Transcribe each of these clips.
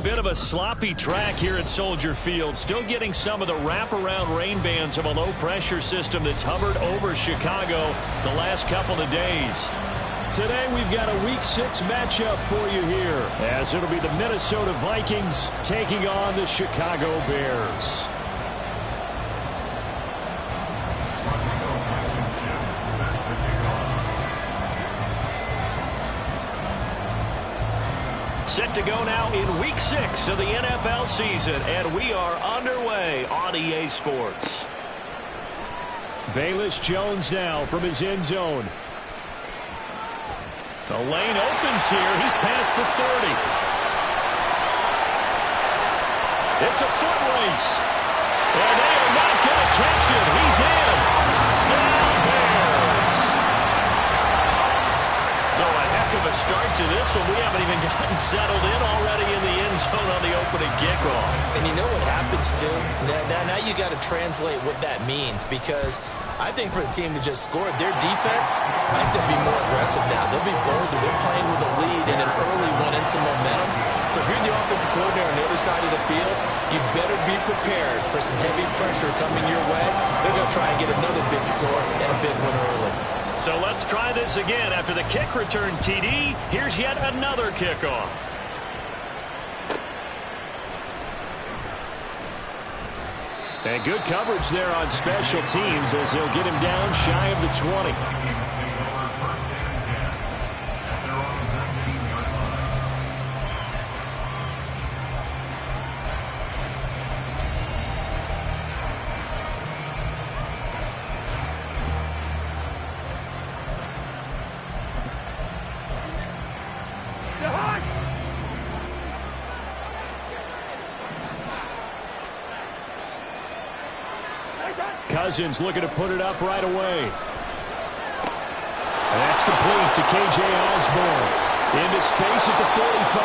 bit of a sloppy track here at Soldier Field. Still getting some of the wraparound rain bands of a low-pressure system that's hovered over Chicago the last couple of days. Today we've got a Week 6 matchup for you here, as it'll be the Minnesota Vikings taking on the Chicago Bears. Set to go now in Week 6 of the NFL season, and we are underway on EA Sports. Velus Jones now from his end zone. The lane opens here. He's past the 30. It's a foot race. And they are not going to catch him. He's in. Touchdown, Bears. So a heck of a start to this one. We haven't even gotten settled in already in the end zone on the opening kickoff. And you know what happens, too? Now you got to translate what that means, because I think for the team that just scored, their defense, I think they'll be more aggressive now. They'll be bolder. They're playing with a lead and an early one and some momentum. So if you're the offensive coordinator on the other side of the field, you better be prepared for some heavy pressure coming your way. They're going to try and get another big score and a big one early. So let's try this again. After the kick return TD, here's yet another kickoff. And good coverage there on special teams as he'll get him down shy of the 20. Cousins looking to put it up right away. And that's complete to K.J. Osborne. Into space at the 45.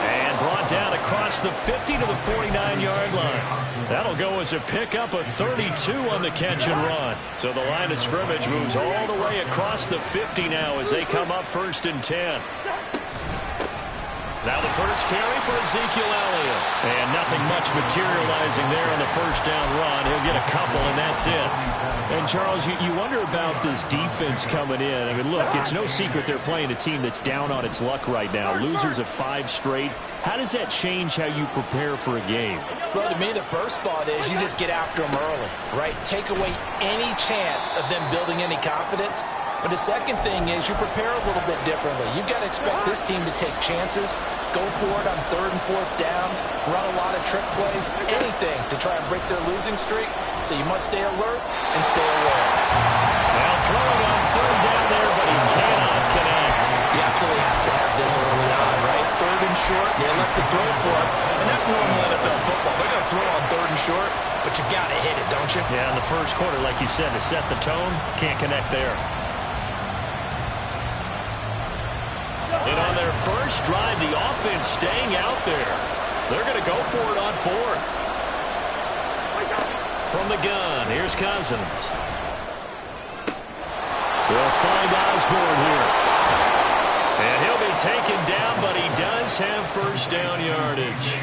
And brought down across the 50 to the 49-yard line. That'll go as a pickup of 32 on the catch and run. So the line of scrimmage moves all the way across the 50 now as they come up 1st and 10. Now the first carry for Ezekiel Elliott. And nothing much materializing there on the first down run. He'll get a couple, and that's it. And, Charles, you wonder about this defense coming in. I mean, look, it's no secret they're playing a team that's down on its luck right now. Losers of 5 straight. How does that change how you prepare for a game? Well, to me, the first thought is you just get after them early, right? Take away any chance of them building any confidence. But the second thing is you prepare a little bit differently. You've got to expect this team to take chances, go for it on 3rd and 4th downs, run a lot of trick plays, anything to try and break their losing streak. So you must stay alert and stay aware. Now throwing on 3rd down there, but he cannot connect. You absolutely have to have this early on, right? 3rd and short, they elect to throw for it. And that's normal NFL football. They're going to throw on 3rd and short, but you've got to hit it, don't you? Yeah, in the first quarter, like you said, to set the tone, can't connect there. And on their first drive, the offense staying out there. They're going to go for it on 4th. From the gun, here's Cousins. They'll find Osborne here. And he'll be taken down, but he does have first down yardage.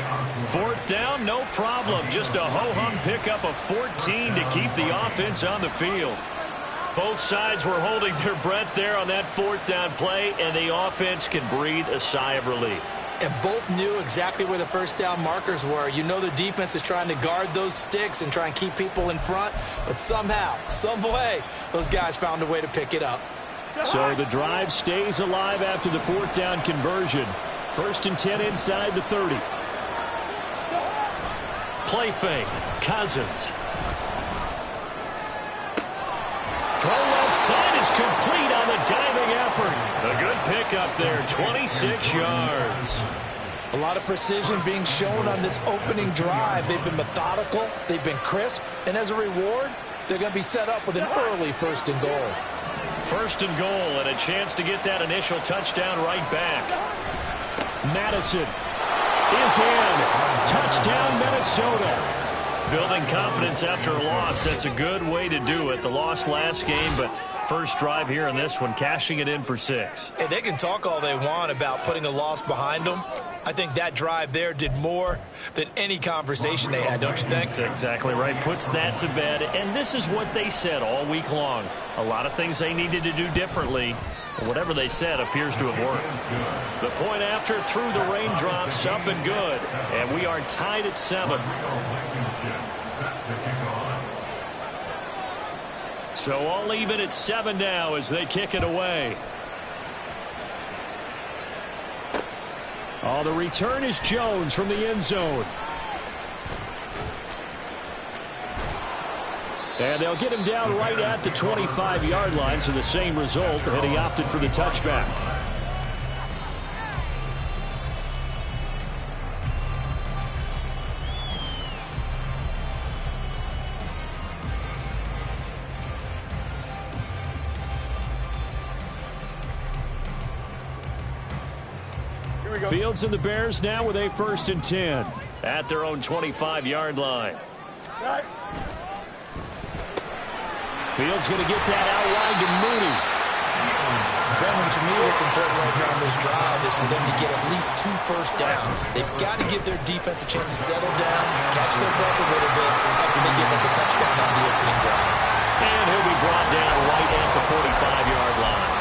4th down, no problem. Just a ho-hum pickup of 14 to keep the offense on the field. Both sides were holding their breath there on that 4th down play, and the offense can breathe a sigh of relief. And both knew exactly where the first down markers were. You know the defense is trying to guard those sticks and try and keep people in front, but somehow, some way, those guys found a way to pick it up. So the drive stays alive after the 4th down conversion. 1st and 10 inside the 30. Play fake. Cousins. Throw left side is complete on the diving effort. A good pickup there, 26 yards. A lot of precision being shown on this opening drive. They've been methodical, they've been crisp, and as a reward, they're going to be set up with an early 1st and goal. 1st and goal, and a chance to get that initial touchdown right back. Madison is in. Touchdown, Minnesota. Building confidence after a loss, that's a good way to do it. The loss last game, but first drive here in this one, cashing it in for 6. Hey, they can talk all they want about putting a loss behind them, I think that drive there did more than any conversation they had, don't you think? That's exactly right. Puts that to bed. And this is what they said all week long. A lot of things they needed to do differently. Whatever they said appears to have worked. The point after through the raindrops, up and good. And we are tied at 7. So all even at 7 now as they kick it away. Oh, the return is Jones from the end zone. And they'll get him down right at the 25-yard line, so the same result, and he opted for the touchback. Fields and the Bears now with a 1st and 10 at their own 25-yard line. Fields going to get that out wide to Mooney. Brandon, to me, what's important right here on this drive is for them to get at least 2 first downs. They've got to give their defense a chance to settle down, catch their breath a little bit after they give up a touchdown on the opening drive. And he'll be brought down right at the 45-yard line.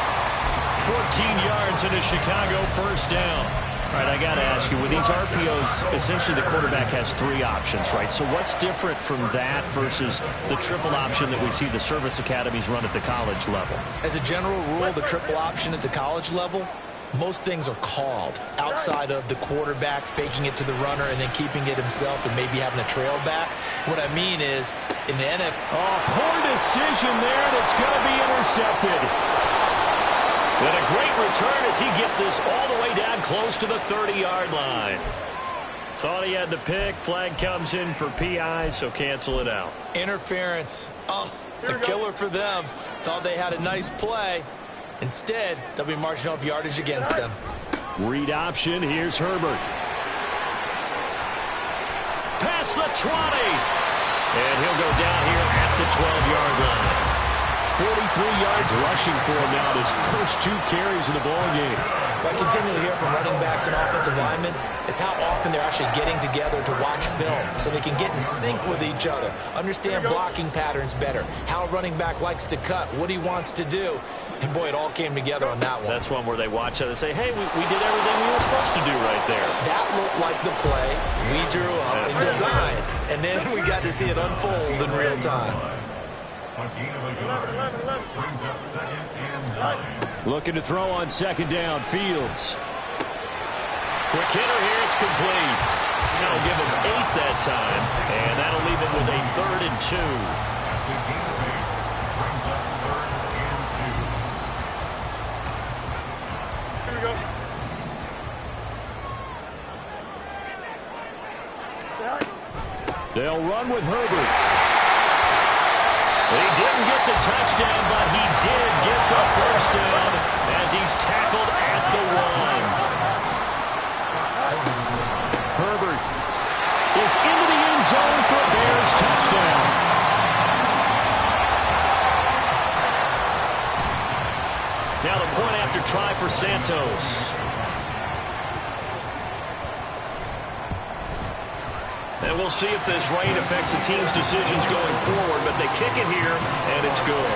14 yards and a Chicago 1st down. All right, I got to ask you, with these RPOs, essentially the quarterback has 3 options, right? So what's different from that versus the triple option that we see the service academies run at the college level? As a general rule, the triple option at the college level, most things are called outside of the quarterback faking it to the runner and then keeping it himself and maybe having a trail back. What I mean is, in the NFL... Oh, poor decision there, and it's going to be intercepted. And a great return as he gets this all the way down close to the 30-yard line. Thought he had the pick. Flag comes in for PI, so cancel it out. Interference. Oh, a killer for them. Thought they had a nice play. Instead, they'll be marching off yardage against them. Read option. Here's Herbert. Past the 20. And he'll go down here at the 12-yard line. 43 yards rushing for him now, his first 2 carries in the ballgame. What I continually hear from running backs and offensive linemen is how often they're actually getting together to watch film so they can get in sync with each other, understand blocking patterns better, how a running back likes to cut, what he wants to do. And, boy, it all came together on that one. That's one where they watch it and say, hey, we did everything we were supposed to do right there. That looked like the play we drew up and designed, and then we got to see it unfold in real time. Looking to throw on 2nd down. Fields. Quick hitter here. It's complete. That'll give him 8 that time. And that'll leave him with a 3rd and 2. Here we go. They'll run with Herbert. He didn't get the touchdown, but he did get the 1st down as he's tackled at the 1. Herbert is into the end zone for a Bears touchdown. Now the point after try for Santos. And we'll see if this rain affects the team's decisions going forward, but they kick it here, and it's good.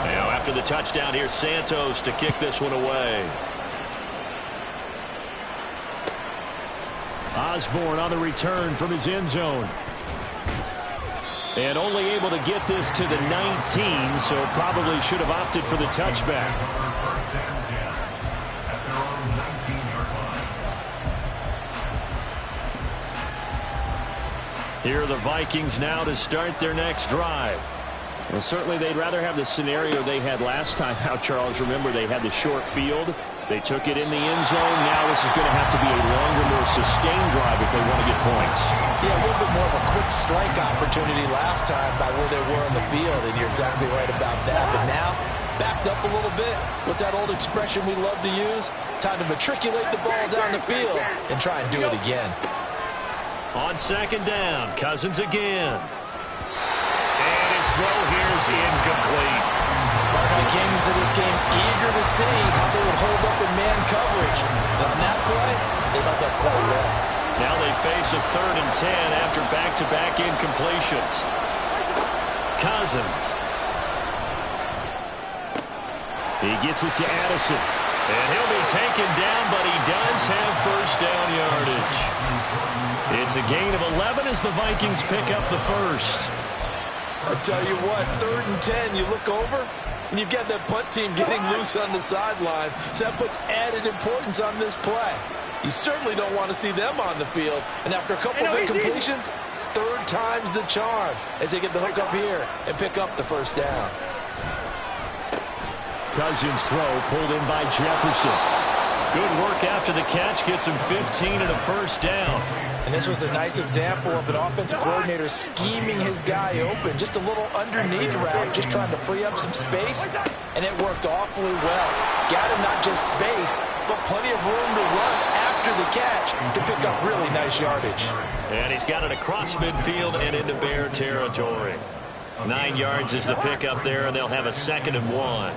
Now, after the touchdown, here's Santos to kick this one away. Osborne on the return from his end zone. And only able to get this to the 19, so probably should have opted for the touchback. Here are the Vikings now to start their next drive. Well, certainly they'd rather have the scenario they had last time out, Charles. Remember, they had the short field. They took it in the end zone. Now this is going to have to be a longer, more sustained drive if they want to get points. Yeah, a little bit more of a quick strike opportunity last time by where they were on the field, and you're exactly right about that. But now, backed up a little bit. What's that old expression we love to use? Time to matriculate the ball down the field and try and do it again. On 2nd down, Cousins again. And his throw here is incomplete. They came into this game eager to see how they would hold up in man coverage. On that play, they held up quite well. Now they face a 3rd and 10 after back-to-back incompletions. Cousins. He gets it to Addison. And he'll be taken down, but he does have first down yardage. It's a gain of 11 as the Vikings pick up the first. I tell you what, 3rd and 10, you look over, and you've got that punt team getting loose on the sideline. So that puts added importance on this play. You certainly don't want to see them on the field. And after a couple of incompletions, 3rd time's the charm as they get the hook up here and pick up the first down. Cousins throw pulled in by Jefferson. Good work after the catch, gets him 15 and a first down. And this was a nice example of an offensive coordinator scheming his guy open. Just a little underneath route, just trying to free up some space, and it worked awfully well. Got him not just space, but plenty of room to run after the catch to pick up really nice yardage. And he's got it across midfield and into Bear territory. 9 yards is the pickup there, and they'll have a 2nd and 1.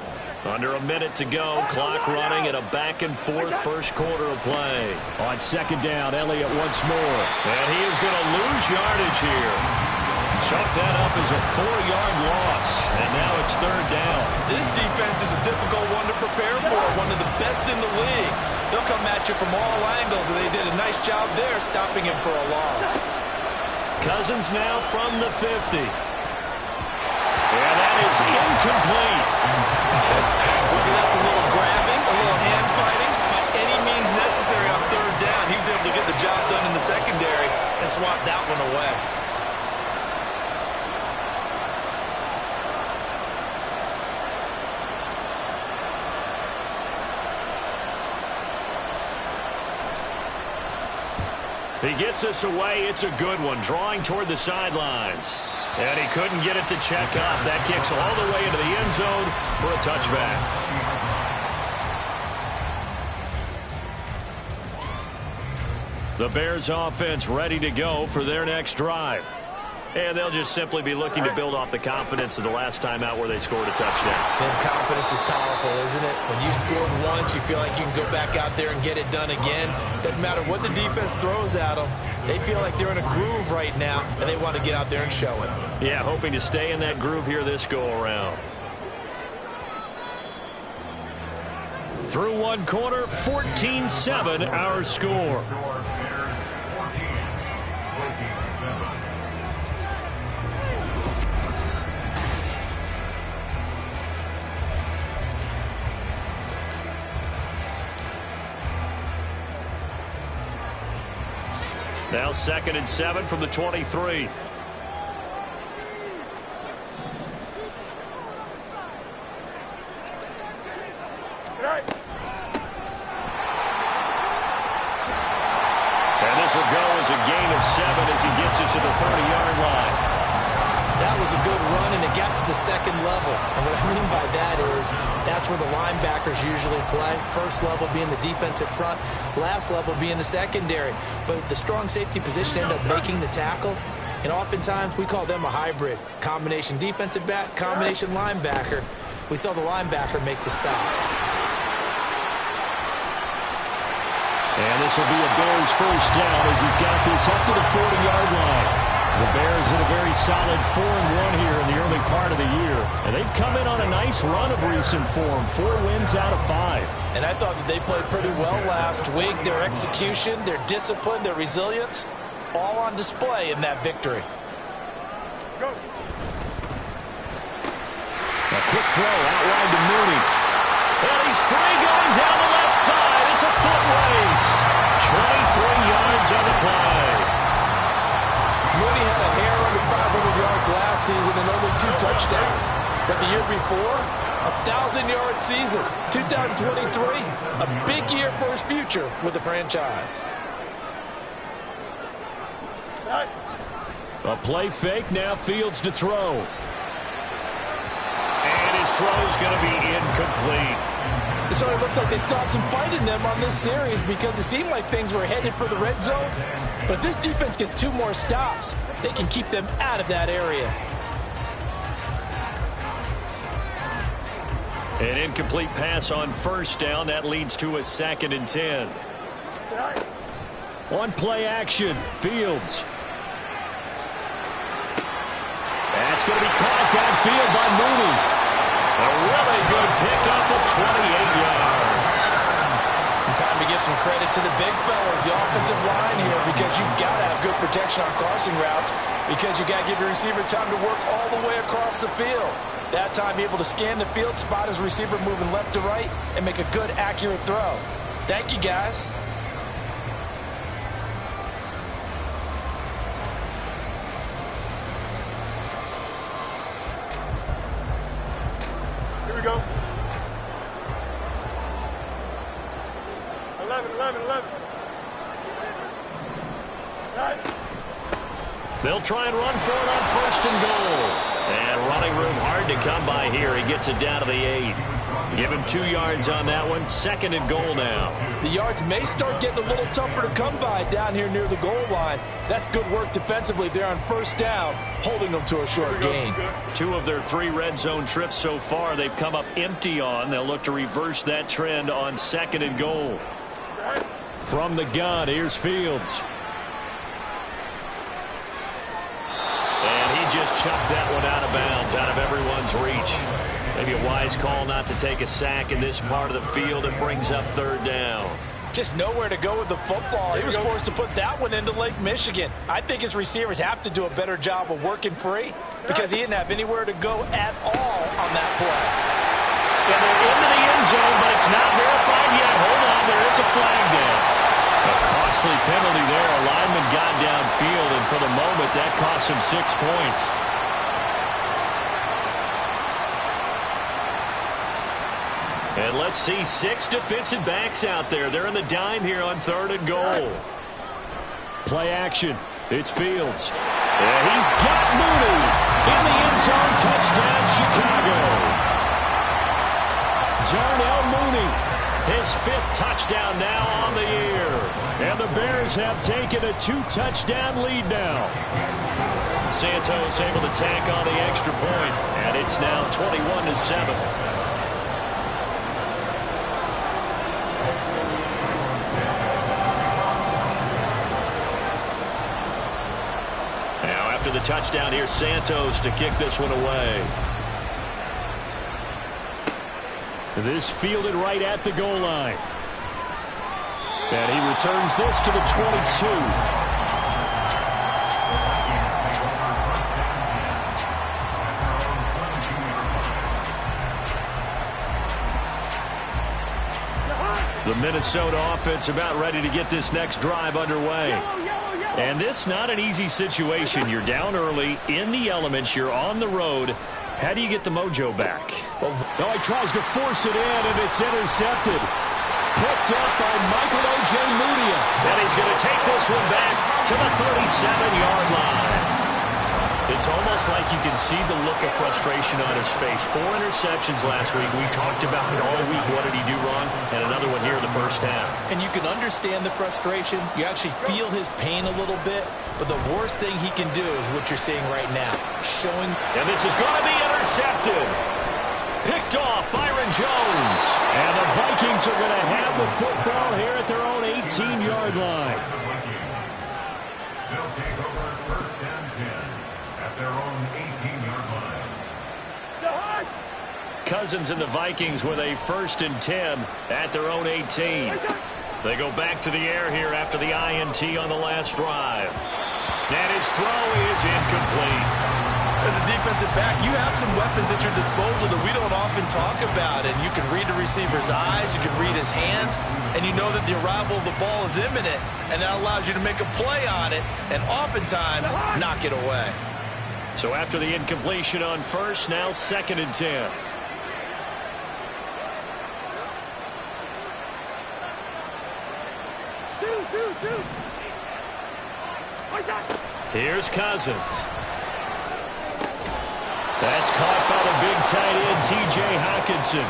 Under a minute to go, clock running at a back-and-forth first quarter of play. On 2nd down, Elliott once more. And he is going to lose yardage here. Chuck that up as a 4-yard loss, and now it's 3rd down. This defense is a difficult one to prepare for, one of the best in the league. They'll come at you from all angles, and they did a nice job there stopping him for a loss. Cousins now from the 50. And that is incomplete. Whether that's a little grabbing, a little hand fighting, by any means necessary on 3rd down, he was able to get the job done in the secondary and swat that one away. He gets us away. It's a good one, drawing toward the sidelines. And he couldn't get it to check up. That kicks all the way into the end zone for a touchback. The Bears offense ready to go for their next drive. And they'll just simply be looking to build off the confidence of the last time out where they scored a touchdown. And confidence is powerful, isn't it? When you scored once, you feel like you can go back out there and get it done again. Doesn't matter what the defense throws at them. They feel like they're in a groove right now, and they want to get out there and show it. Yeah, hoping to stay in that groove here this go-around. Through one quarter, 14-7 our score. Now 2nd and 7 from the 23. And this will go as a gain of 7 as he gets it to the 30-yard line. That was a good run, and it got to the 2nd level. And what I mean by that is that's where the linebackers usually play. First level being the defensive front, last level being the secondary. But the strong safety position ended up making the tackle. And oftentimes we call them a hybrid. Combination defensive back, combination linebacker. We saw the linebacker make the stop. And this will be a Bears first down as he's got this up to the 40-yard line. The Bears in a very solid 4-1 here in the early part of the year. And they've come in on a nice run of recent form. 4 wins out of 5. And I thought that they played pretty well last week. Their execution, their discipline, their resilience, all on display in that victory. Go. A quick throw out wide to Mooney. And he's free going down the left side. It's a foot race. 23 yards on the play. Mooney had a hair under 500 yards last season and only 2 touchdowns. But the year before, a 1,000-yard season. 2023, a big year for his future with the franchise. A play fake, now Fields to throw. And his throw's going to be incomplete. It sort of looks like they stopped some fight in them on this series because it seemed like things were headed for the red zone. But if this defense gets 2 more stops, they can keep them out of that area. An incomplete pass on first down. That leads to a 2nd and 10. On play action, Fields. That's going to be caught downfield by Mooney. A really good pickup of 28 yards. Time to give some credit to the big fellas, the offensive line here, because you've got to have good protection on crossing routes, because you got to give your receiver time to work all the way across the field. That time, be able to scan the field, spot his receiver moving left to right, and make a good, accurate throw. Thank you, guys. Here we go. 11. They'll try and run for it on 1st and goal. And running room hard to come by here. He gets it down to the 8. Give him 2 yards on that one. 2nd and goal now. The yards may start getting a little tougher to come by down here near the goal line. That's good work defensively there on 1st down, holding them to a short gain. 2 of their 3 red zone trips so far they've come up empty on. They'll look to reverse that trend on 2nd and goal. From the gun, here's Fields. And he just chucked that one out of bounds, out of everyone's reach. Maybe a wise call not to take a sack in this part of the field. It brings up 3rd down. Just nowhere to go with the football. He was forced to put that one into Lake Michigan. I think his receivers have to do a better job of working free, because he didn't have anywhere to go at all on that play. And they're into the end zone, but it's not verified yet. Hold on, there is a flag down. A costly penalty there. A lineman got downfield, and for the moment, that cost him 6 points. And let's see, 6 defensive backs out there. They're in the dime here on 3rd and goal. Play action. It's Fields. And he's got Mooney in the end zone. Touchdown, Chicago. Darnell Mooney, his 5th touchdown now on the year. And the Bears have taken a 2-touchdown lead now. Santos able to tack on the extra point, and it's now 21-7. Now after the touchdown, here's Santos to kick this one away. This fielded right at the goal line. And he returns this to the 22. The Minnesota offense about ready to get this next drive underway. And this not an easy situation. You're down early, in the elements, you're on the road. How do you get the mojo back? Oh, he tries to force it in, and it's intercepted. Picked up by Michael O.J. Mudia. And he's going to take this one back to the 37-yard line. It's almost like you can see the look of frustration on his face. 4 interceptions last week. We talked about it all week. What did he do wrong? And another one here in the first half. And you can understand the frustration. You actually feel his pain a little bit. But the worst thing he can do is what you're seeing right now. Showing. And this is going to be intercepted. Picked off Byron Jones. And the Vikings are going to have the football here at their own 18-yard line. They'll take over 1st and 10 at their own 18-yard line. Cousins and the Vikings with a 1st and 10 at their own 18. They go back to the air here after the INT on the last drive. And his throw is incomplete. As a defensive back, you have some weapons at your disposal that we don't often talk about. And you can read the receiver's eyes, you can read his hands, and you know that the arrival of the ball is imminent. And that allows you to make a play on it and oftentimes knock it away. So after the incompletion on 1st, now 2nd and 10. Here's Cousins. That's caught by the big tight end, T.J. Hockenson.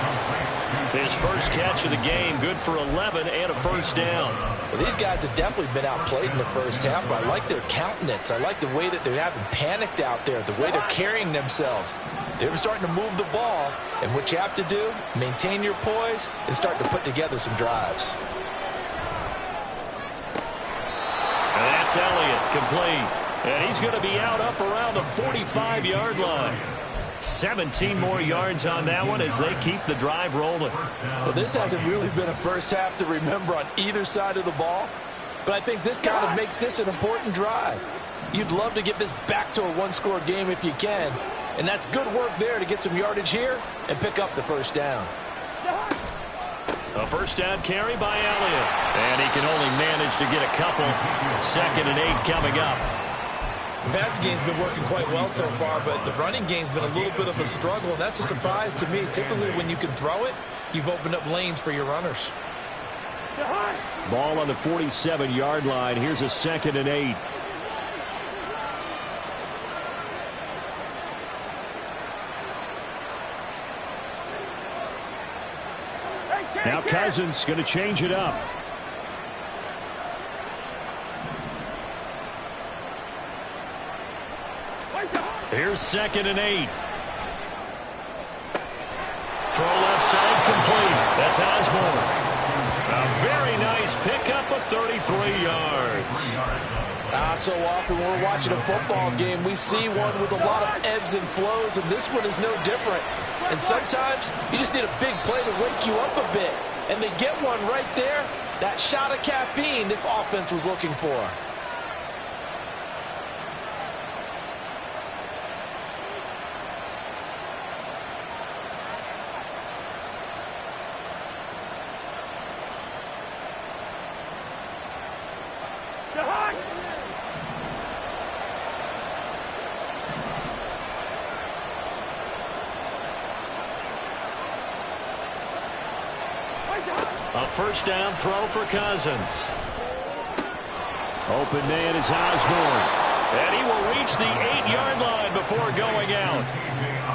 His first catch of the game, good for 11 and a 1st down. Well, these guys have definitely been outplayed in the first half, but I like their countenance. I like the way that they're having panicked out there, the way they're carrying themselves. They were starting to move the ball, and what you have to do, maintain your poise and start to put together some drives. And that's Elliott, complete. And he's going to be out up around the 45-yard line. 17 more yards on that one as they keep the drive rolling. Well, this hasn't really been a first half to remember on either side of the ball, but I think this kind of makes this an important drive. You'd love to get this back to a one-score game if you can, and that's good work there to get some yardage here and pick up the first down. A first down carry by Elliott, and he can only manage to get a couple. 2nd and 8 coming up. The passing game's been working quite well so far, but the running game's been a little bit of a struggle, and that's a surprise to me. Typically, when you can throw it, you've opened up lanes for your runners. Ball on the 47-yard line. Here's a 2nd and 8. Now Cousins going to change it up. Here's 2nd and 8. Throw left side complete. That's Osborne. A very nice pickup of 33 yards. So often when we're watching a football game, we see one with a lot of ebbs and flows, and this one is no different. And sometimes you just need a big play to wake you up a bit. And they get one right there. That shot of caffeine this offense was looking for. A first down throw for Cousins. Open man is Osborne. And he will reach the 8-yard line before going out.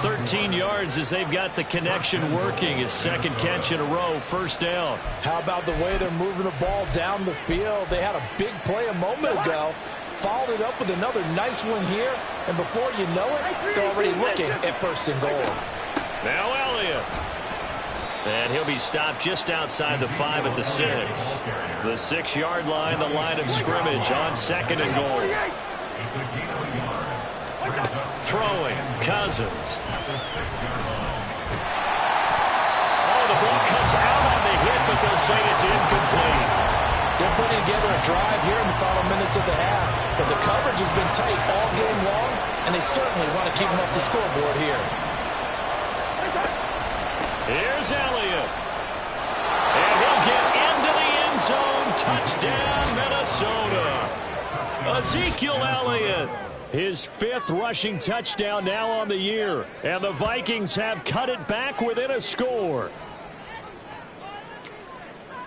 13 yards as they've got the connection working. His 2nd catch in a row, first down. How about the way they're moving the ball down the field? They had a big play a moment ago. Followed it up with another nice one here. And before you know it, they're already looking at 1st and goal. Now Elliott. And he'll be stopped just outside the 5 at the 6. The 6-yard line, the line of scrimmage on 2nd and goal. Throwing, Cousins. Oh, the ball comes out on the hit, but they'll say it's incomplete. They're putting together a drive here in the final minutes of the half. But the coverage has been tight all game long, and they certainly want to keep them up the scoreboard here. Here's Elliott. And he'll get into the end zone. Touchdown, Minnesota. Ezekiel Elliott. His 5th rushing touchdown now on the year. And the Vikings have cut it back within a score.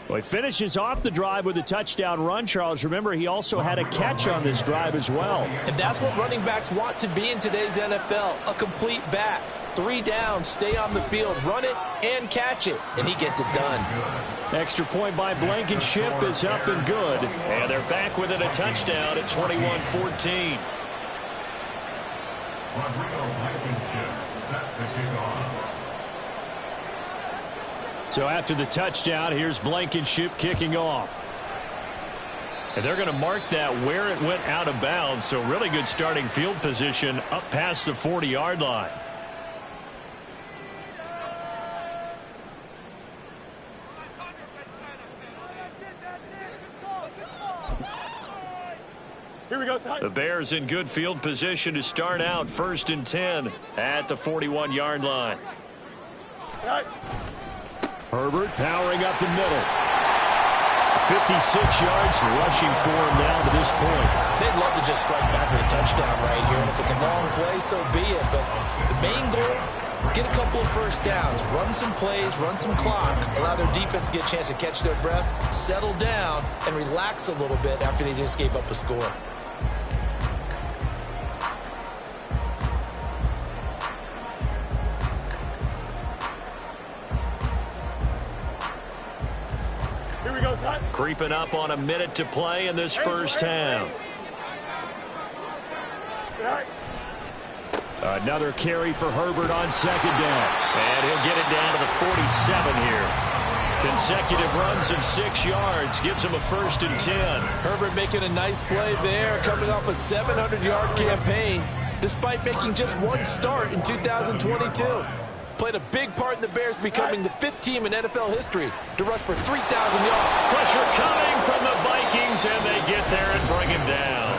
Well, he finishes off the drive with a touchdown run, Charles. Remember, he also had a catch on this drive as well. And that's what running backs want to be in today's NFL, a complete back. 3 downs, stay on the field, run it, and catch it. And he gets it done. Extra point by Blankenship is up and good. And they're back within a touchdown at 21-14. So after the touchdown, here's Blankenship kicking off. And they're going to mark that where it went out of bounds. So really good starting field position up past the 40-yard line. Here we go. The Bears in good field position to start out 1st and 10 at the 41-yard line. Right. Herbert powering up the middle. 56 yards rushing for him now to this point. They'd love to just strike back with a touchdown right here. And if it's a long play, so be it. But the main goal, get a couple of first downs. Run some plays, run some clock. Allow their defense to get a chance to catch their breath, settle down, and relax a little bit after they just gave up a score. Creeping up on a minute to play in this first half. Another carry for Herbert on second down. And he'll get it down to the 47 here. Consecutive runs of 6 yards gives him a 1st and 10. Herbert making a nice play there, coming off a 700-yard campaign, despite making just 1 start in 2022. Played a big part in the Bears becoming the 5th team in NFL history to rush for 3,000 yards. Pressure coming from the Vikings, and they get there and bring him down.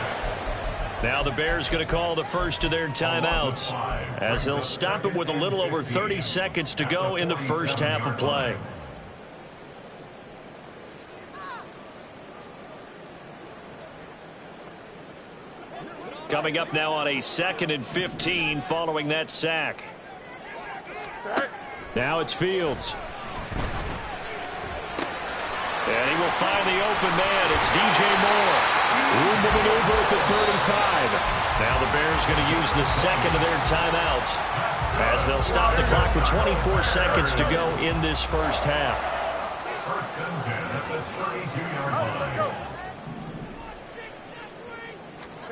Now the Bears going to call the first of their timeouts, as they'll stop it with a little over 30 seconds to go in the first half of play. Coming up now on a 2nd and 15 following that sack. Now it's Fields. And he will find the open man. It's DJ Moore. Room to maneuver at the 35. Now the Bears going to use the 2nd of their timeouts, as they'll stop the clock with 24 seconds to go in this first half. 1st and 10 at the 32-yard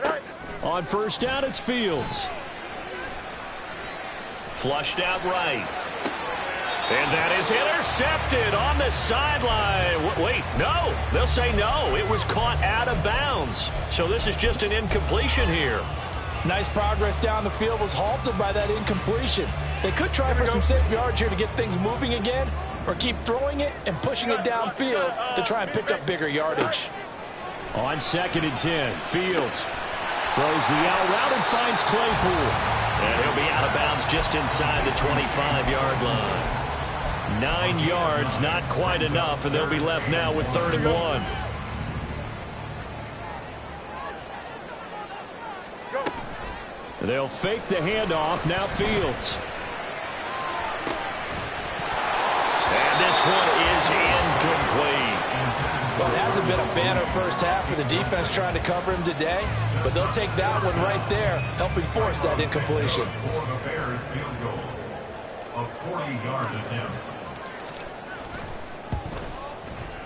line. On 1st down, it's Fields. Flushed out right. And that is intercepted on the sideline. Wait, no. They'll say no. It was caught out of bounds. So this is just an incompletion here. Nice progress down the field, was halted by that incompletion. They could try for some safe yards here to get things moving again, or keep throwing it and pushing it downfield to try and pick up bigger yardage. On 2nd and 10, Fields throws the out route and finds Claypool. And he'll be out of bounds just inside the 25-yard line. 9 yards, not quite enough, and they'll be left now with 3rd and 1. They'll fake the handoff. Now Fields. And this one is incomplete. Well, it hasn't been a banner first half for the defense trying to cover him today, but they'll take that one right there, helping force that incompletion. For the Bears field goal, a 40-yard attempt.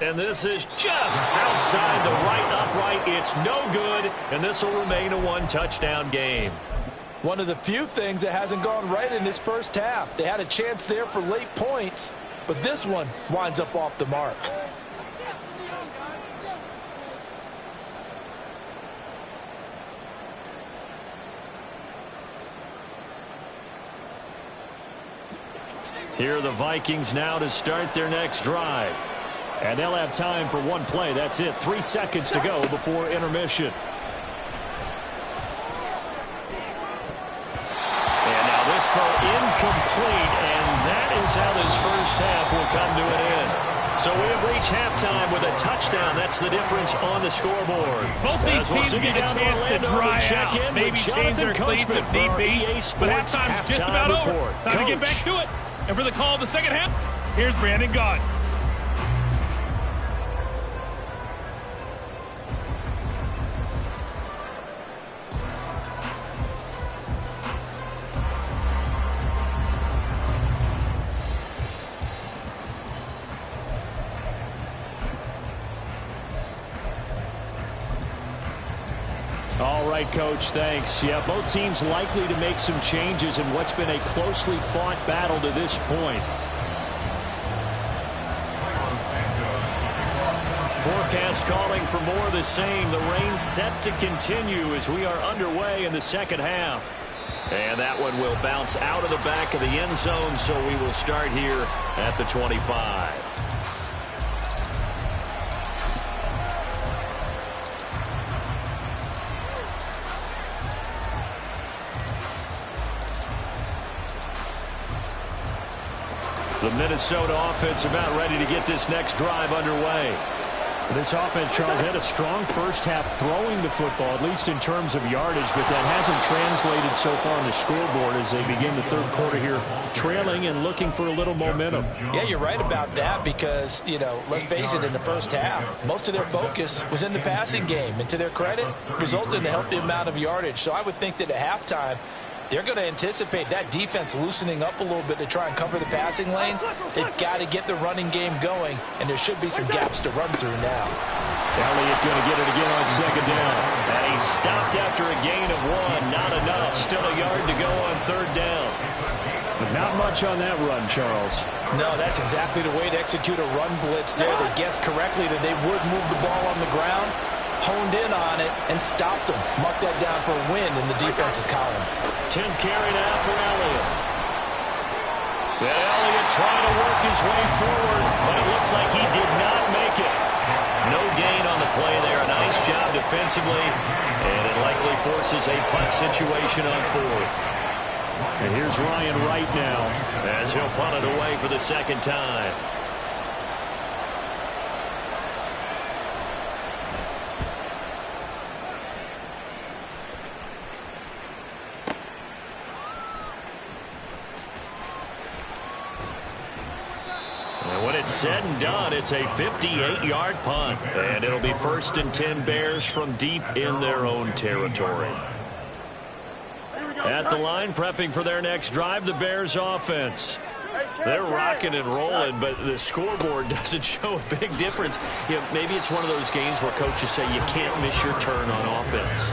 And this is just outside the right upright. It's no good, and this will remain a 1-touchdown game. One of the few things that hasn't gone right in this first half. They had a chance there for late points, but this one winds up off the mark. Here are the Vikings now to start their next drive. And they'll have time for 1 play. That's it. 3 seconds to go before intermission. And now this throw incomplete, and that is how this first half will come to an end. So we have reached halftime with a touchdown. That's the difference on the scoreboard. Both these teams get a chance to dry out, maybe change their cleats if need be. But halftime's just about over. Time to get back to it. And for the call of the second half, here's Brandon Gaudin. All right, Coach, thanks. Yeah, both teams likely to make some changes in what's been a closely fought battle to this point. Forecast calling for more of the same. The rain set to continue as we are underway in the second half. And that one will bounce out of the back of the end zone, so we will start here at the 25. The Minnesota offense about ready to get this next drive underway. This offense, Charles, had a strong first half throwing the football, at least in terms of yardage, but that hasn't translated so far on the scoreboard as they begin the third quarter here, trailing and looking for a little momentum. Yeah, you're right about that because, you know, let's face it, in the first half, most of their focus was in the passing game, and to their credit, resulted in a healthy amount of yardage. So I would think that at halftime, they're going to anticipate that defense loosening up a little bit to try and cover the passing lanes. They've got to get the running game going, and there should be some gaps to run through now. Elliott going to get it again on second down. And he stopped after a gain of 1. Not enough. Still a yard to go on 3rd down. But not much on that run, Charles. No, that's exactly the way to execute a run blitz there. They guessed correctly that they would move the ball on the ground, honed in on it, and stopped them. Mark that down for a win in the defense's column. 10th carry now for Elliott. Elliott trying to work his way forward, but it looks like he did not make it. No gain on the play there. A nice job defensively, and it likely forces a punt situation on 4th. And here's Ryan Wright now, as he'll punt it away for the 2nd time. And when it's said and done, it's a 58-yard punt. And it'll be 1st and 10 Bears from deep in their own territory. At the line, prepping for their next drive, the Bears offense. They're rocking and rolling, but the scoreboard doesn't show a big difference. You know, maybe it's one of those games where coaches say you can't miss your turn on offense.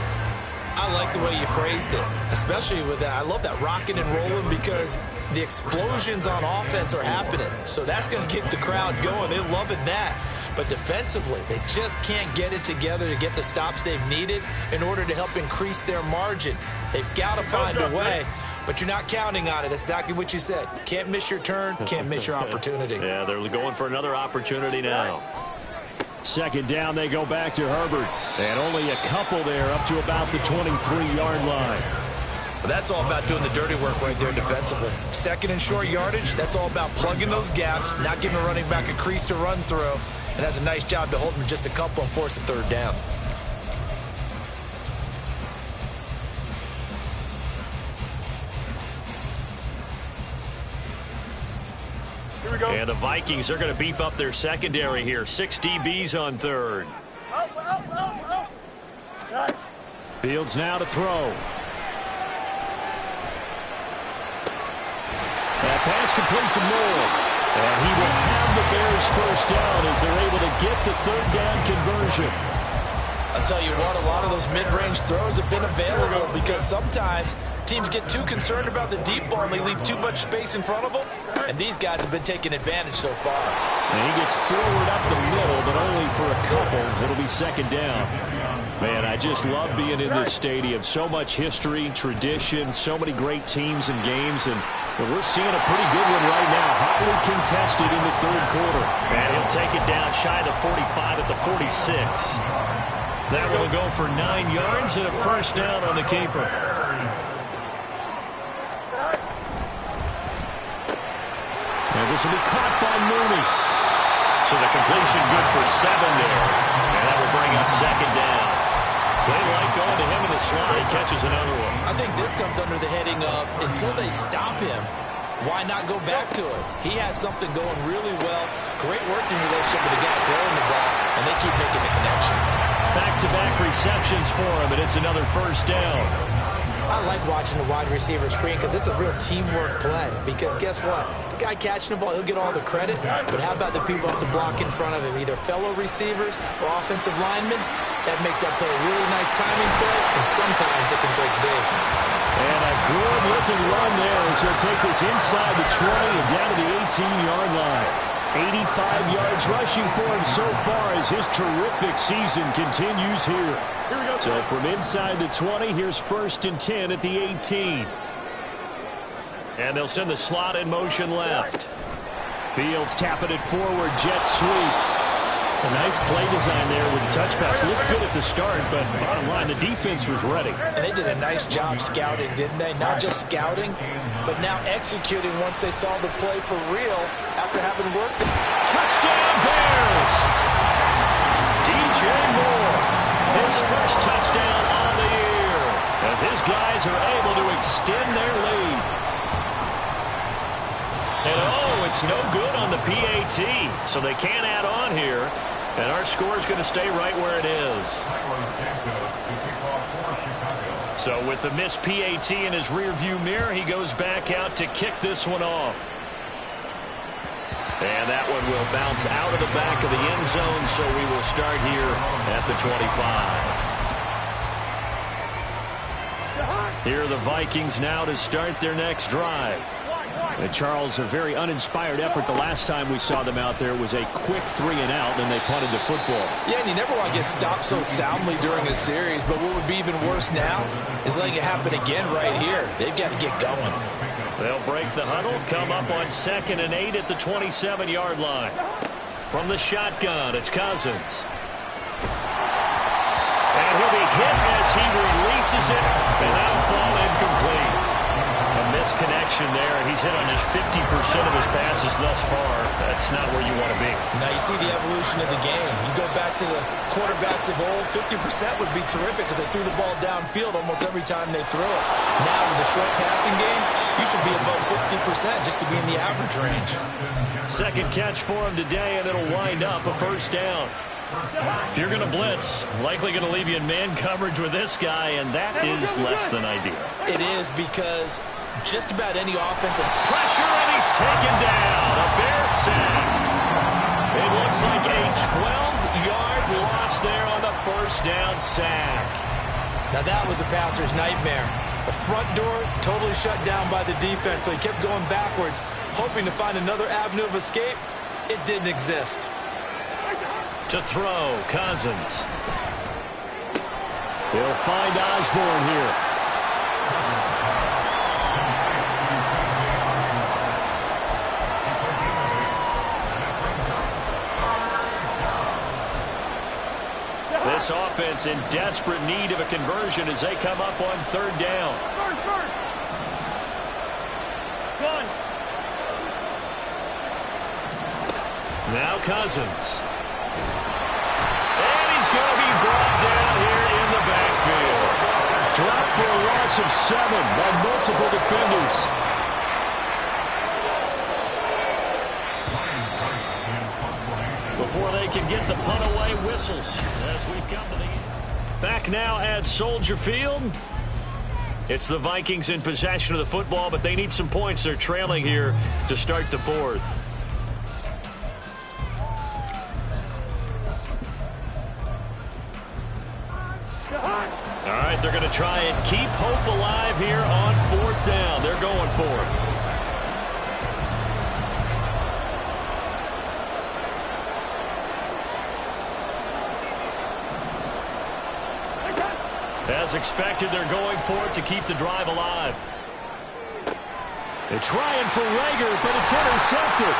I like the way you phrased it, especially with that. I love that rocking and rolling because the explosions on offense are happening. So that's going to get the crowd going. They're loving that. But defensively, they just can't get it together to get the stops they've needed in order to help increase their margin. They've got to find a way, but you're not counting on it. That's exactly what you said. Can't miss your turn, can't miss your opportunity. Yeah, they're going for another opportunity now. 2nd down, they go back to Herbert. And only a couple there up to about the 23-yard line. Well, that's all about doing the dirty work right there defensively. 2nd and short yardage, that's all about plugging those gaps, not giving a running back a crease to run through. And that's a nice job to hold him just a couple and force a 3rd down. Here we go. And the Vikings are going to beef up their secondary here. 6 DBs on 3rd. Fields now to throw. That pass complete to Moore. And he will have the Bears 1st down as they're able to get the 3rd down conversion. I'll tell you what, a lot of those mid-range throws have been available because sometimes teams get too concerned about the deep ball and they leave too much space in front of them. And these guys have been taking advantage so far. And he gets forward up the middle, but only for a couple. It'll be 2nd down. Man, I just love being in this stadium. So much history, tradition, so many great teams and games, and we're seeing a pretty good one right now. Hotly contested in the 3rd quarter. And he'll take it down shy of the 45 at the 46. That will go for 9 yards and a 1st down on the keeper. And this will be caught by Mooney. So the completion good for 7 there. And that will bring up 2nd down. They like going to him in the slot. He catches another one. I think this comes under the heading of until they stop him, why not go back to it? He has something going really well. Great working relationship with the guy throwing the ball, and they keep making the connection. Back-to-back receptions for him, and it's another 1st down. I like watching the wide receiver screen because it's a real teamwork play. Because guess what? The guy catching the ball, he'll get all the credit. But how about the people have to block in front of him, either fellow receivers or offensive linemen? That makes that play a really nice timing play, and sometimes it can break big. And a good-looking run there as he'll take this inside the 20 and down to the 18-yard line. 85 yards rushing for him so far as his terrific season continues here. So from inside the 20, here's 1st and 10 at the 18. And they'll send the slot in motion left. Fields tapping it forward, jet sweep. A nice play design there with the touch pass. Looked good at the start, but bottom line, the defense was ready. And they did a nice job scouting, didn't they? Not just scouting, but now executing once they saw the play for real after having worked it. Touchdown Bears! DJ Moore, his 1st touchdown on the year, as his guys are able to extend their lead. And oh, it's no good on the PAT, so they can't add on here. And our score is going to stay right where it is. So with the missed PAT in his rearview mirror, he goes back out to kick this one off. And that one will bounce out of the back of the end zone, so we will start here at the 25. Here are the Vikings now to start their next drive. And Charles, a very uninspired effort the last time we saw them out there was a quick 3-and-out, and they punted the football. Yeah, and you never want to get stopped so soundly during a series, but what would be even worse now is letting it happen again right here. They've got to get going. They'll break the huddle, come up on 2nd and 8 at the 27-yard line. From the shotgun, it's Cousins. And he'll be hit as he releases it, and that'll fall incomplete. A misconnection there, and he's hit on just 50% of his passes thus far. That's not where you want to be. Now you see the evolution of the game. You go back to the quarterbacks of old, 50% would be terrific because they threw the ball downfield almost every time they threw it. Now with the short passing game, you should be above 60% just to be in the average range. Second catch for him today, and it'll wind up a first down. If you're going to blitz, likely going to leave you in man coverage with this guy, and that is less than ideal. It is because just about any offensive pressure, and he's taken down. A Bear sack. It looks like a 12-yard loss there on the first down sack. Now that was a passer's nightmare. The front door totally shut down by the defense, so he kept going backwards, hoping to find another avenue of escape. It didn't exist. To throw, Cousins. He'll find Osborne here. This offense in desperate need of a conversion as they come up on 3rd down. Now Cousins. And he's going to be brought down here in the backfield. Dropped for a loss of 7 by multiple defenders. Before they can get the punt away, whistles as we've come to the back now at Soldier Field. It's the Vikings in possession of the football, but they need some points. They're trailing here to start the 4th. All right, they're going to try and keep hope alive here on 4th down. They're going for it. As expected, they're going for it to keep the drive alive. They're trying for Rager, but it's intercepted.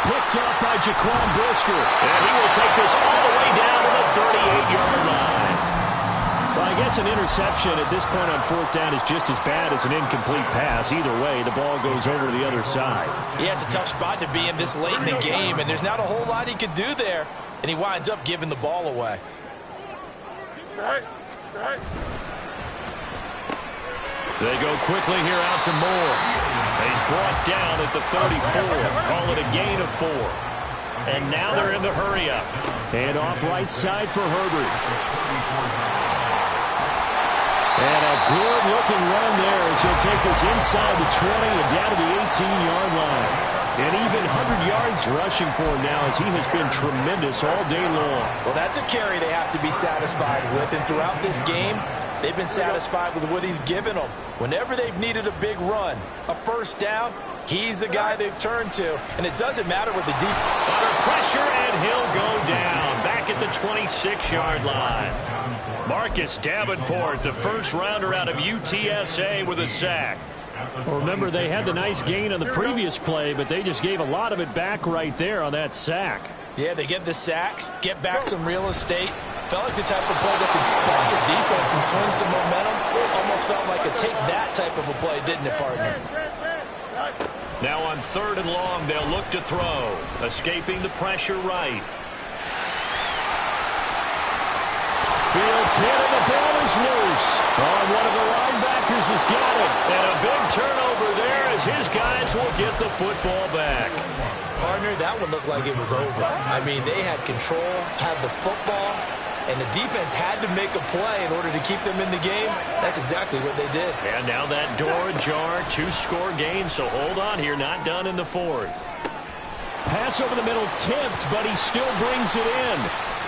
Picked up by Jaquan Brisker. And he will take this all the way down to the 38-yard line. Well, I guess an interception at this point on 4th down is just as bad as an incomplete pass. Either way, the ball goes over to the other side. Yeah, it's a tough spot to be in this late in the game, and there's not a whole lot he could do there. And he winds up giving the ball away. They go quickly here out to Moore. He's brought down at the 34. Call it a gain of 4. And now they're in the hurry-up. And off right side for Herbert. And a good-looking run there as he'll take this inside the 20 and down to the 18-yard line. And even 100 yards rushing for him now as he has been tremendous all day long. Well, that's a carry they have to be satisfied with. And throughout this game, they've been satisfied with what he's given them. Whenever they've needed a big run, a first down, he's the guy they've turned to. And it doesn't matter what the deep under pressure, and he'll go down back at the 26-yard line. Marcus Davenport, the first rounder out of UTSA, with a sack. Well, remember, they had the nice gain on the previous play, but they just gave a lot of it back right there on that sack. Yeah, they get the sack, get back some real estate. Felt like the type of play that could spark a defense and swing some momentum. Almost felt like a take-that type of a play, didn't it, partner? Now on 3rd and long, they'll look to throw. Escaping the pressure right. Fields hit and the ball is loose. Oh, one of the linebackers has got it. And a big turnover there as his guys will get the football back. Partner, that one looked like it was over. I mean, they had control, had the football, and the defense had to make a play in order to keep them in the game. That's exactly what they did. And now that door ajar, 2-score game, so hold on here, not done in the 4th. Pass over the middle tipped, but he still brings it in.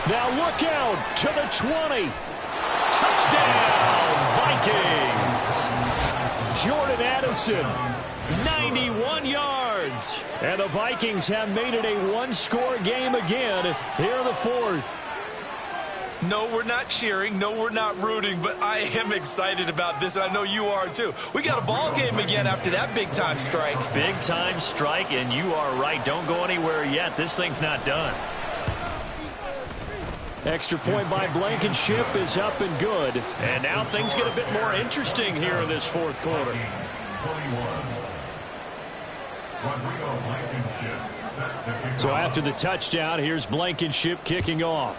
Now look out to the 20. Touchdown, Vikings. Jordan Addison. 91 yards. And the Vikings have made it a one-score game again here in the fourth. No, we're not cheering. No, we're not rooting, but I am excited about this, and I know you are too. We got a ball game again after that big-time strike. Big-time strike, and you are right. Don't go anywhere yet. This thing's not done. Extra point by Blankenship is up and good. And now things get a bit more interesting here in this fourth quarter. So after the touchdown, here's Blankenship kicking off.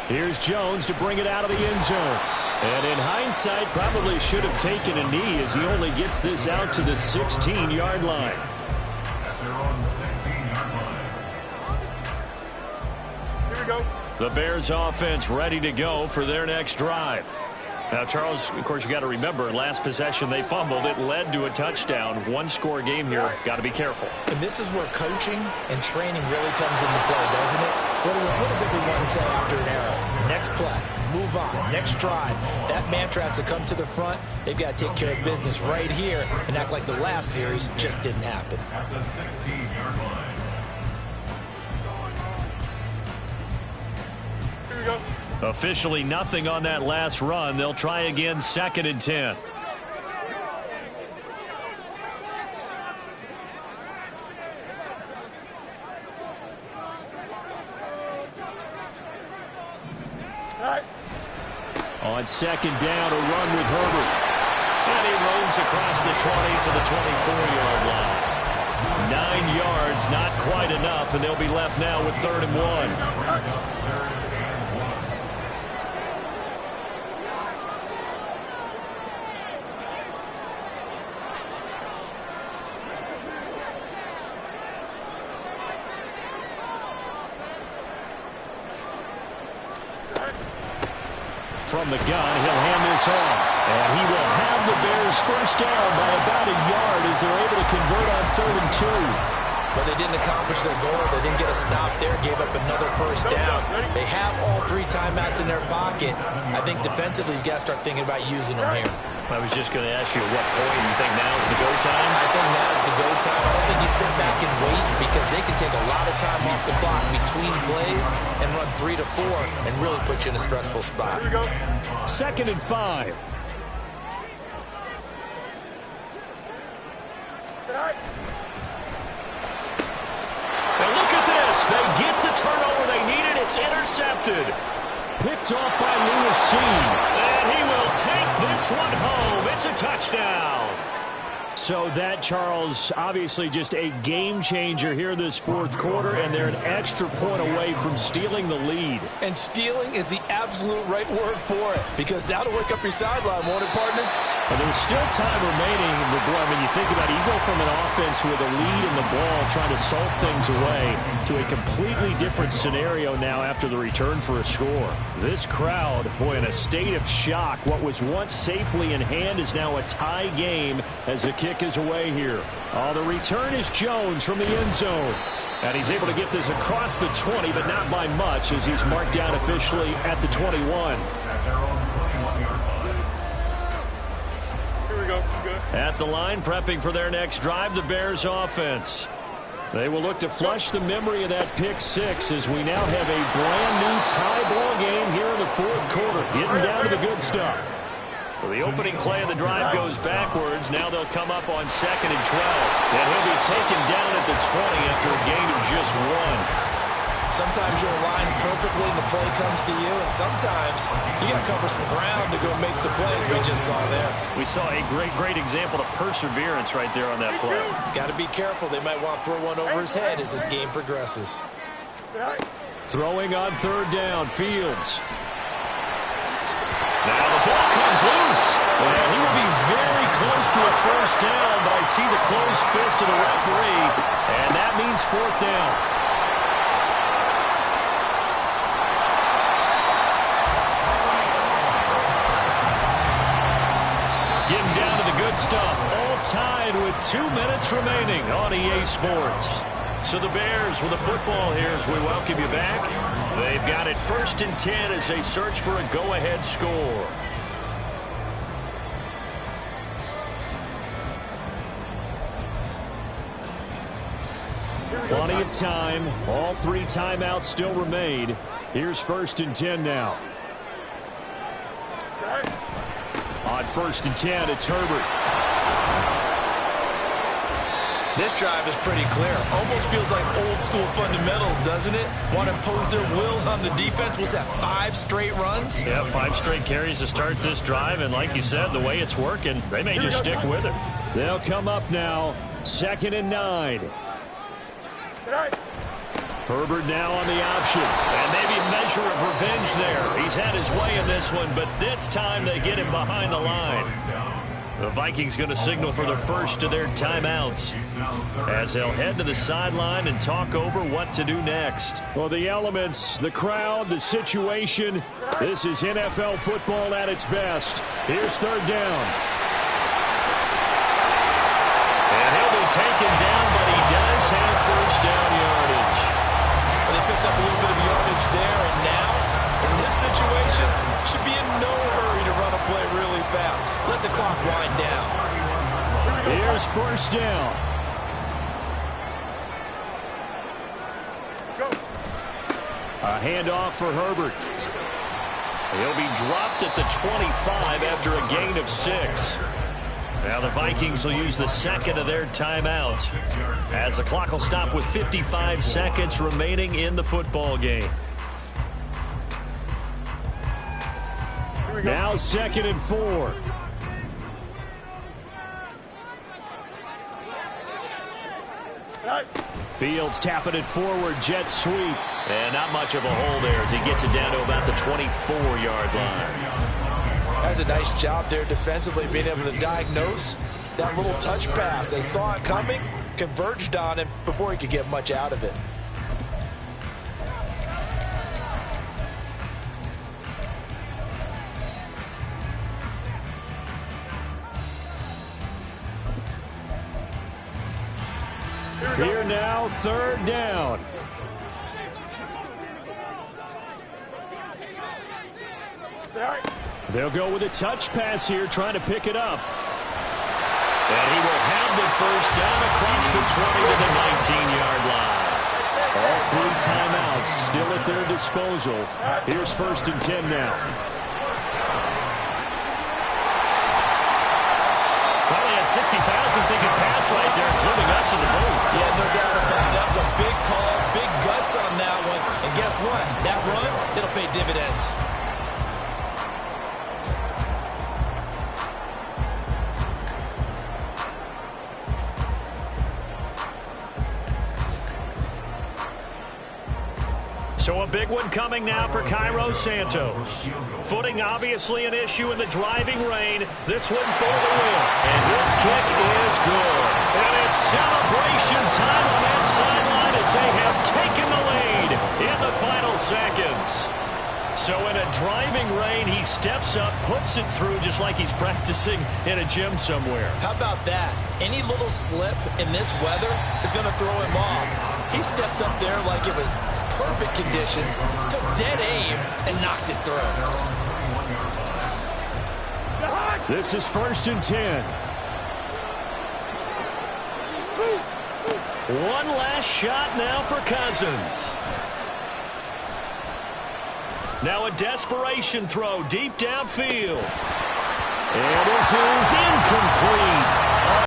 Here's Jones to bring it out of the end zone. And in hindsight, probably should have taken a knee as he only gets this out to the 16-yard line. Here we go. The Bears offense ready to go for their next drive. Now, Charles, of course, you got to remember, last possession they fumbled. It led to a touchdown. One-score game here. Got to be careful. And this is where coaching and training really comes into play, doesn't it? What does everyone say after an error? Next play, move on, next drive. That mantra has to come to the front. They've got to take care of business right here and act like the last series just didn't happen. At the 16-yard line. Here we go. Officially nothing on that last run. They'll try again, 2nd and 10. On 2nd down, a run with Herbert. And he roams across the 20 to the 24-yard line. 9 yards, not quite enough, and they'll be left now with 3rd and 1. From the gun, he'll hand this off. And he will have the Bears first down by about a yard as they're able to convert on 3rd and 2. But they didn't accomplish their goal. They didn't get a stop there, gave up another first down. They have all 3 timeouts in their pocket. I think defensively you've got to start thinking about using them here. I was just going to ask you, at what point do you think now's the go time? I think now's the go time. I don't think you sit back and wait because they can take a lot of time off the clock between plays and run 3 to 4 and really put you in a stressful spot. Here we go. 2nd and 5. And look at this. They get the turnover they needed. It's intercepted. Picked off by Lewis C. And he will take this one home. It's a touchdown. So that, Charles, obviously just a game changer here this fourth quarter, and they're an extra point away from stealing the lead. And stealing is the absolute right word for it because that'll wake up your sideline, won't it, partner? And there's still time remaining. I mean, you think about it, you go from an offense with a lead in the ball trying to salt things away to a completely different scenario now after the return for a score. This crowd, boy, in a state of shock. What was once safely in hand is now a tie game as the kick is away here. The return is Jones from the end zone. And he's able to get this across the 20, but not by much as he's marked down officially at the 21. At the line, prepping for their next drive, the Bears offense. They will look to flush the memory of that pick six as we now have a brand new tie ball game here in the fourth quarter, getting down to the good stuff. So the opening play of the drive goes backwards. Now they'll come up on 2nd and 12. And he'll be taken down at the 20 after a gain of just 1. Sometimes you're aligned perfectly and the play comes to you, and sometimes you got to cover some ground to go make the plays we just saw there. We saw a great example of perseverance right there on that play. Got to be careful. They might want to throw one over his head as this game progresses. Throwing on 3rd down, Fields. Now the ball comes loose. And he will be very close to a first down, but I see the closed fist of the referee, and that means 4th down. Getting down to the good stuff. All tied with 2 minutes remaining on EA Sports. So the Bears with the football here as we welcome you back. They They've got it 1st and 10 as they search for a go-ahead score. Plenty of time. All 3 timeouts still remain. Here's 1st and 10 now. On 1st and 10, it's Herbert. This drive is pretty clear. Almost feels like old school fundamentals, doesn't it? Want to impose their will on the defense. Was that 5 straight runs? Yeah, 5 straight carries to start this drive. And like you said, the way it's working, they may just stick with it. They'll come up now. 2nd and 9. Herbert now on the option. And maybe a measure of revenge there. He's had his way in this one, but this time they get him behind the line. The Vikings going to signal for the first of their timeouts as they'll head to the sideline and talk over what to do next. Well, the elements, the crowd, the situation, this is NFL football at its best. Here's 3rd down. And he'll be taken down, but he does have 1st down yardage. Well, they picked up a little bit of yardage there, and now, in this situation, should be in no hurry to run a play really fast. Let the clock wind down. Here's 1st down. A handoff for Herbert. He'll be dropped at the 25 after a gain of 6. Now the Vikings will use the 2nd of their timeouts as the clock will stop with 55 seconds remaining in the football game. Now 2nd and 4. Fields tapping it forward, jet sweep. And not much of a hole there as he gets it down to about the 24-yard line. That's a nice job there defensively, being able to diagnose that little touch pass. They saw it coming, converged on him before he could get much out of it. Here now, 3rd down. They'll go with a touch pass here, trying to pick it up. And he will have the 1st down across the 20 to the 19-yard line. All 3 timeouts still at their disposal. Here's 1st and 10 now. Probably had 60,000 thinking pass right there, including us in the booth. Yeah, no doubt about it. That was a big call, big guts on that one. And guess what? That run, it'll pay dividends. So a big one coming now for Cairo Santos. Footing obviously an issue in the driving rain. This one for the win. And his kick is good. And it's celebration time on that sideline as they have taken the lead in the final seconds. So in a driving rain, he steps up, puts it through just like he's practicing in a gym somewhere. How about that? Any little slip in this weather is going to throw him off. He stepped up there like it was perfect conditions, took dead aim, and knocked it through. This is 1st and 10. One last shot now for Cousins. Now a desperation throw deep downfield. And this is incomplete.